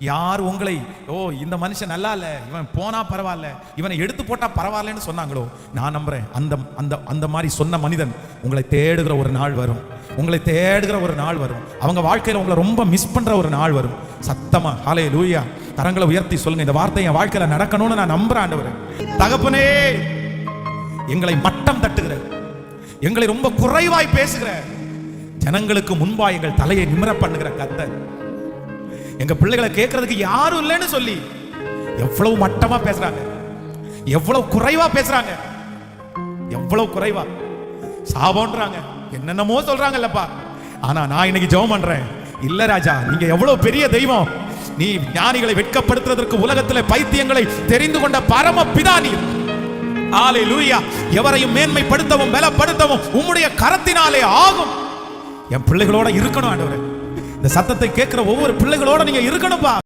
யார் உங்களை இந்த மனுஷன் நல்லா இல்ல, இவன் போனா பரவாயில்ல, இவனை எடுத்து போட்டா பரவாயில்லன்னு சொன்னாங்களோ, நான் நம்புறேன் அந்த அந்த அந்த மாதிரி சொன்ன மனிதன் உங்களை தேடுகிற ஒரு நாள் வரும். உங்களை தேடுகிற ஒரு நாள் வரும். அவங்க வாழ்க்கையில உங்களை ரொம்ப மிஸ் பண்ற ஒரு நாள் வரும். சத்தமா ஹல்லேலூயா கரங்களை உயர்த்தி சொல்லுங்க, இந்த வார்த்தை என் வாழ்க்கையில நடக்கணும்னு நான் நம்புறேன். ஆண்டவரே, தகப்பனே, எங்களை மட்டம் தட்டுகிற, எங்களை ரொம்ப குறைவாய் பேசுகிற, ஜனங்களுக்கு முன்பா எங்கள் தலையை நிமிர பண்ணுகிற கர்த்தர், எங்க பிள்ளைகளை கேட்கறதுக்கு யாரும் இல்லைன்னு சொல்லி எவ்வளவு மட்டமா பேசுறாங்க, எவ்வளவு குறைவா பேசுறாங்க, எவ்வளவு குறைவா சாபம்ன்றாங்க, என்னென்னமோ சொல்றாங்கல்லப்பா. ஆனா நான் இன்னைக்கு ஜெபம் பண்றேன், இல்ல ராஜா, நீங்க எவ்வளவு பெரிய தெய்வம். நீ ஞானிகளை வெட்கப்படுத்துவதற்கு உலகத்திலே பைத்தியங்களை தெரிந்து கொண்ட பரம பிதா நீர். ஹல்லேலூயா. எவரையும் மேன்மைப்படுத்தவும் பலப்படுத்தவும் உம்முடைய கரத்தினாலே ஆகும். என் பிள்ளைகளோட இருக்கணும் ஆண்டவரே. இந்த சத்தத்தை கேட்கிற ஒவ்வொரு பிள்ளைகளோட நீங்க இருக்கணும்பா.